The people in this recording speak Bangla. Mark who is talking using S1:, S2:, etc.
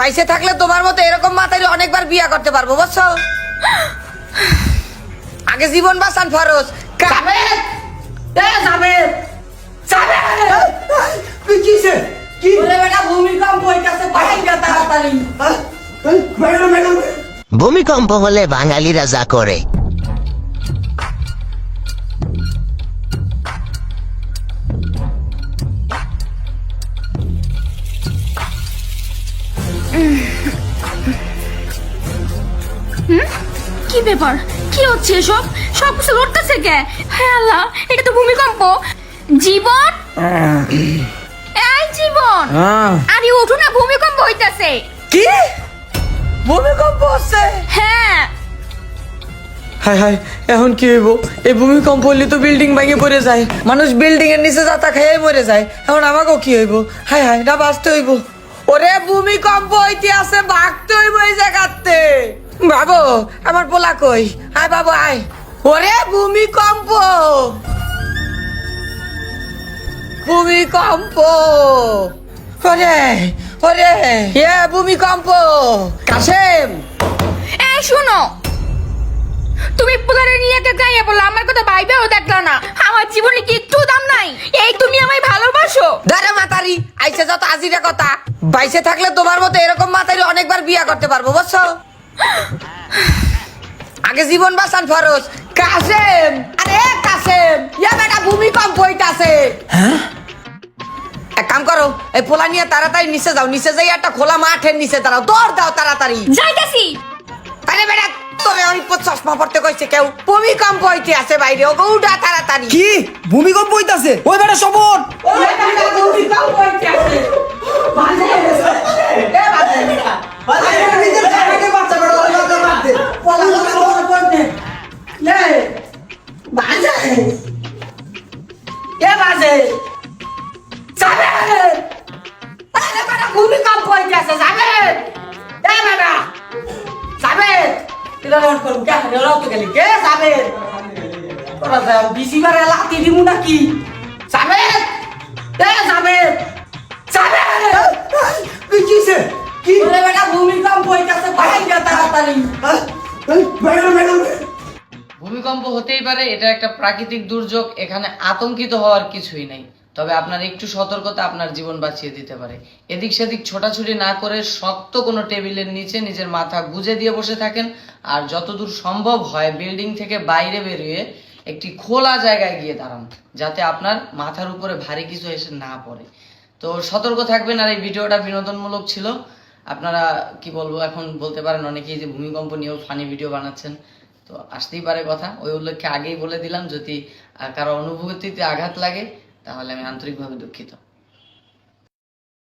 S1: বাইসে থাকলে তোমার মতো এরকম মাথায় অনেকবার বিয়া করতে পারবো বুঝছো। আগে জীবন বাঁচান ফরজ। জাবেদ জাবেদ জাবেদ
S2: কিছে কি
S1: ওরে বেটা ভূমিকম্প হইতাছে বাইঙ্গা তাড়াতাড়ি।
S3: ভূমিকম্প হলে বাঙালিরা যা করে।
S4: কি ব্যাপার, কি হচ্ছে এসব? সব কিছু লড়তেছে কে? হ্যাঁ আল্লাহ, এটা তো ভূমিকম্প। জীবন, এই জীবন, আরে ওঠো না, ভূমিকম্প হইতাছে।
S1: কি ভূমিকম্প হচ্ছে?
S4: হ্যাঁ।
S1: হায় হায়, এখন কি হইব? এই ভূমিকম্প হইলে তো বিল্ডিং ভেঙে পড়ে যায়, মানুষ বিল্ডিং এর নিচে যাতা খেয়ে মরে যায়। এখন আমাকেও কি হইব? হায় হায়, না বাঁচতে হইব। ওরে ভূমিকম্প হইতে আছে, ভাগতে হইব এই জায়গাতে। বাবু আমার পোলা কই? আয় বাবু আয়। ওরে ভূমিকম্প, ভূমিকম্প, ওরে ওরে এ ভূমিকম্প। কাশেম,
S4: এই শুনো, তুমি পোলারে নিয়ে একটা গাইয়া বললা, আমার কথা ভাইবেও দেখলা না। আমার জীবনে কি একটু দাম নাই? এই তুমি আমায় ভালোবাসো?
S1: দাঁড়া মাতারি, আইসে যত আজিরা কথা। বাইসে থাকলে তোমার মতো এরকম মাতারি অনেকবার বিয়া করতে পারবো বুঝছো। আগে জীবন বাঁচান ফরজ। কাশেম, আরে কাশেম, ইয়া বেটা ভূমিকম্প হইতাছে। এক কাম করো, এই পোলা নিয়ে তাড়াতাড়ি নিচে যাও, নিচে যাই একটা খোলা মাঠের নিচে দাঁড়াও, দৌড় দাও তাড়াতাড়ি।
S4: যাইতাছি।
S1: আরে বেটা তোরে ওই চশমা পড়তে কইছে কেউ? ভূমিকম্প হইতে আছে বাইরে, ও গৌডা তাড়াতাড়ি।
S2: কি ভূমিকম্প হইতাছে? ওই বেটা সবর,
S1: ওই বেটা ভূমিকম্প হইতে আছে। বাজে এ বাজে বেটা, বাজে নিজের জায়গাকে বাঁচা বেটা, ওই বাজে বাজে পোলা পোলা পড়তে লে বাজে এ বাজে যাবে। আরে বেটা ভূমিকম্প হইতে আছে, যাবে এ বেটা যাবে। এটা নোট করুন কে হলো তো গেলি কে যাবে? তোরা যাও বিসি বারে লাতি দিমু নাকি? যাবে এ যাবে যাবে।
S2: কিছে কি
S1: ওরে বেটা ভূমিকম্প হইতাছে, বাইঙ্গা তাড়াতাড়ি।
S5: ভূমিকম্প হতেই পারে, এটা একটা প্রাকৃতিক দুর্যোগ, এখানে আতঙ্কিত হওয়ার কিছুই নাই। তবে আপনার একটু সতর্কতা আপনার জীবন বাঁচিয়ে দিতে পারে। এদিক সেদিক ছোটাছুটি না করে শক্ত কোনো টেবিলের নিচে নিজের মাথা গুজে দিয়ে বসে থাকেন। আর যতদূর সম্ভব হয় বিল্ডিং থেকে বাইরে বেরিয়ে একটি খোলা জায়গায় গিয়ে দাঁড়ান, যাতে আপনার মাথার উপরে ভারী কিছু এসে না পড়ে। তো সতর্ক থাকবেন। আর এই ভিডিওটা বিনোদনমূলক ছিল। আপনারা কি বলবো, এখন বলতে পারেন অনেকেই যে ভূমিকম্প নিয়েও ফানি ভিডিও বানাচ্ছেন, তো আসতেই পারে কথা। ওই উল্লেখে আগেই বলে দিলাম, যদি কারো অনুভূতিতে আঘাত লাগে তাহলে আমি আন্তরিকভাবে দুঃখিত।